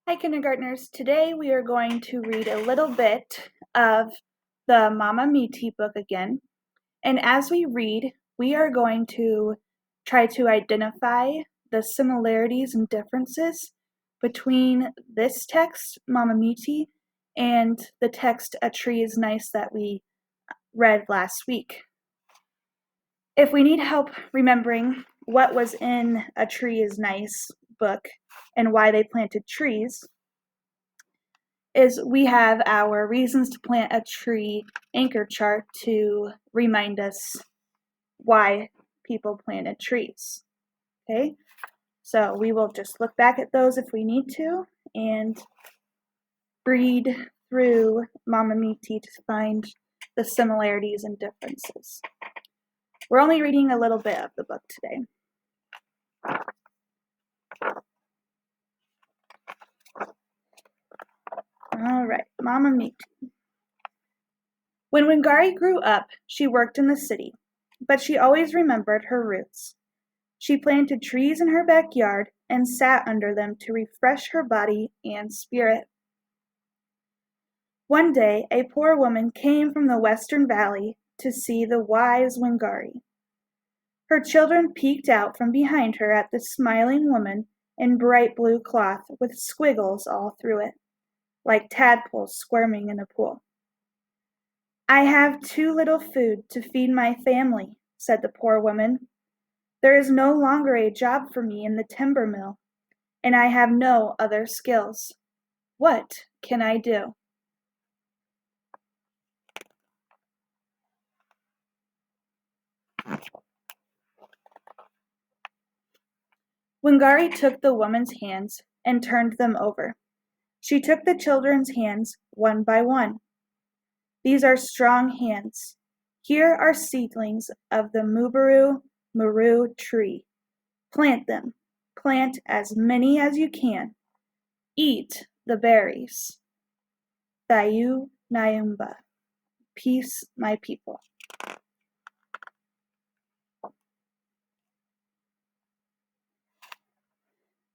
Hi, kindergartners. Today we are going to read a little bit of the Miti book again. And as we read, we are going to try to identify the similarities and differences between this text, Miti, and the text A Tree is Nice that we read last week. If we need help remembering what was in A Tree is Nice book and why they planted trees, is we have our reasons to plant a tree anchor chart to remind us why people planted trees. Okay, so we will just look back at those if we need to and read through Mama Miti to find the similarities and differences. We're only reading a little bit of the book today. All right, Mama Miti. When Wangari grew up, she worked in the city, but she always remembered her roots. She planted trees in her backyard and sat under them to refresh her body and spirit. One day, a poor woman came from the Western Valley to see the wise Wangari. Her children peeked out from behind her at the smiling woman in bright blue cloth with squiggles all through it, like tadpoles squirming in a pool. "I have too little food to feed my family," said the poor woman. "There is no longer a job for me in the timber mill, and I have no other skills. What can I do?" Wangari took the woman's hands and turned them over. She took the children's hands one by one. "These are strong hands. Here are seedlings of the Muru tree. Plant them. Plant as many as you can. Eat the berries. Thayu Nyumba. Peace, my people."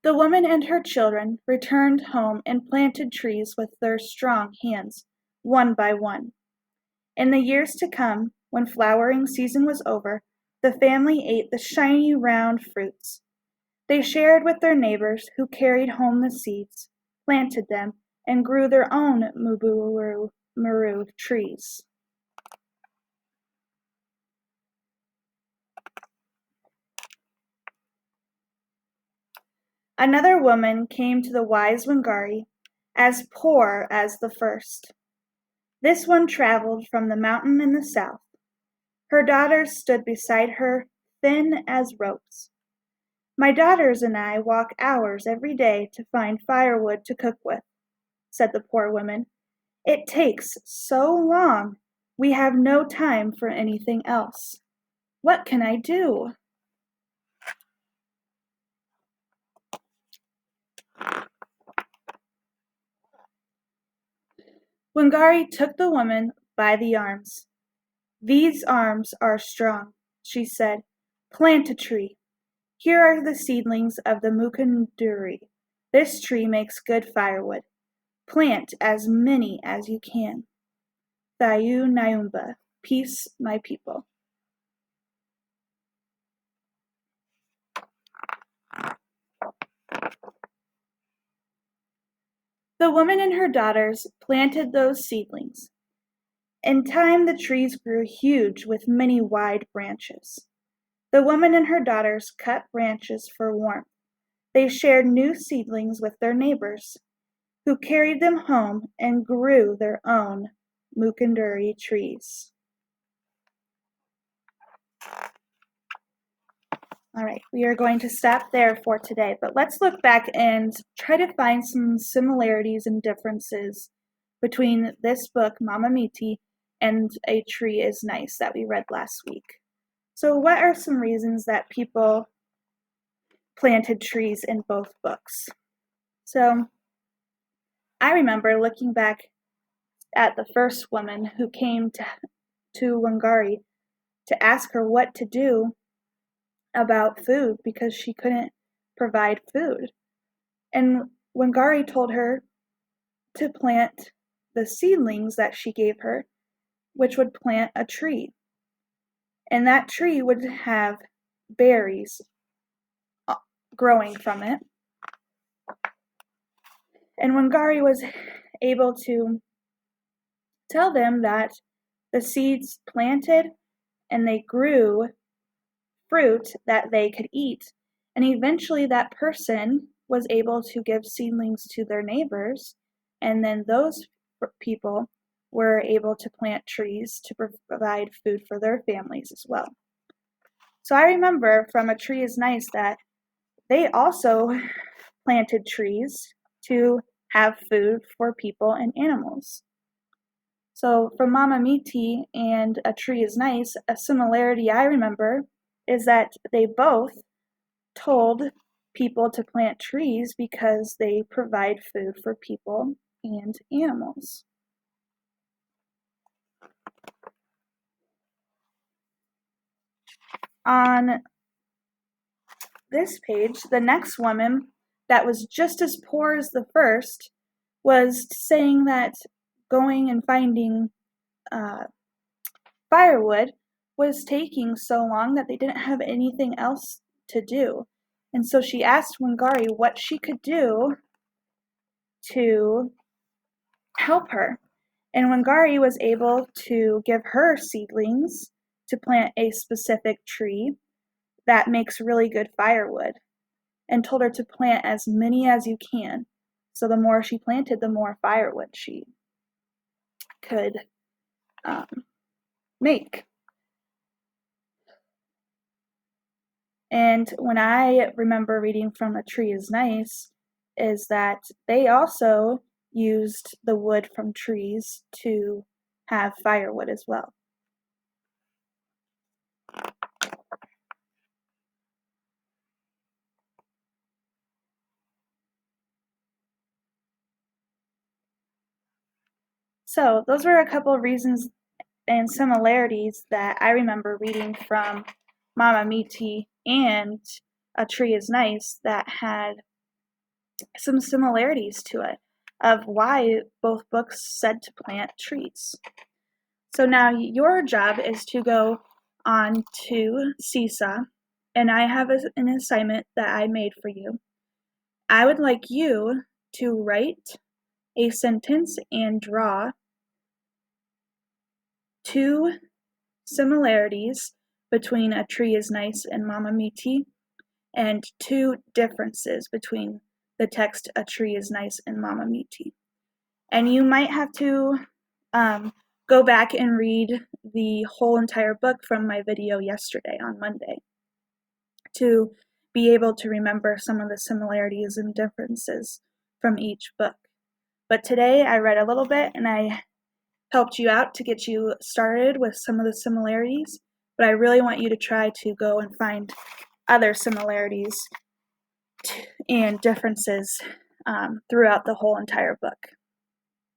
The woman and her children returned home and planted trees with their strong hands, one by one. In the years to come, when flowering season was over, the family ate the shiny round fruits. They shared with their neighbors who carried home the seeds, planted them, and grew their own Muru trees. Another woman came to the wise Wangari, as poor as the first. This one traveled from the mountain in the south. Her daughters stood beside her, thin as ropes. "My daughters and I walk hours every day to find firewood to cook with," said the poor woman. "It takes so long. We have no time for anything else. What can I do?" Wangari took the woman by the arms. "These arms are strong," she said. "Plant a tree. Here are the seedlings of the mukunduri. This tree makes good firewood. Plant as many as you can. Thayu Nyumba. Peace, my people." The woman and her daughters planted those seedlings. In time the trees grew huge with many wide branches. The woman and her daughters cut branches for warmth. They shared new seedlings with their neighbors, who carried them home and grew their own mukunduri trees. All right, we are going to stop there for today, but let's look back and try to find some similarities and differences between this book, Mama Miti, and A Tree is Nice that we read last week. So what are some reasons that people planted trees in both books? So I remember looking back at the first woman who came to Wangari to ask her what to do about food because she couldn't provide food. And Wangari told her to plant the seedlings that she gave her, which would plant a tree. And that tree would have berries growing from it. And Wangari was able to tell them that the seeds planted and they grew fruit that they could eat. And eventually that person was able to give seedlings to their neighbors, and then those people were able to plant trees to provide food for their families as well. So I remember from A Tree is Nice that they also planted trees to have food for people and animals. So from Mama Miti and A Tree is Nice, a similarity I remember is that they both told people to plant trees because they provide food for people and animals. On this page, the next woman that was just as poor as the first was saying that going and finding firewood was taking so long that they didn't have anything else to do. And so she asked Wangari what she could do to help her. And Wangari was able to give her seedlings to plant a specific tree that makes really good firewood, and told her to plant as many as you can. So the more she planted, the more firewood she could make. And when I remember reading from A Tree is Nice, is that they also used the wood from trees to have firewood as well. So those were a couple of reasons and similarities that I remember reading from Mama Miti and A Tree is Nice that had some similarities to it of why both books said to plant trees. So now your job is to go on to Seesaw, and I have an assignment that I made for you. I would like you to write a sentence and draw 2 similarities between A Tree is Nice and Mama Miti, and 2 differences between the text A Tree is Nice and Mama Miti. And you might have to go back and read the whole entire book from my video yesterday on Monday to be able to remember some of the similarities and differences from each book. But today I read a little bit and I helped you out to get you started with some of the similarities, but I really want you to try to go and find other similarities and differences throughout the whole entire book.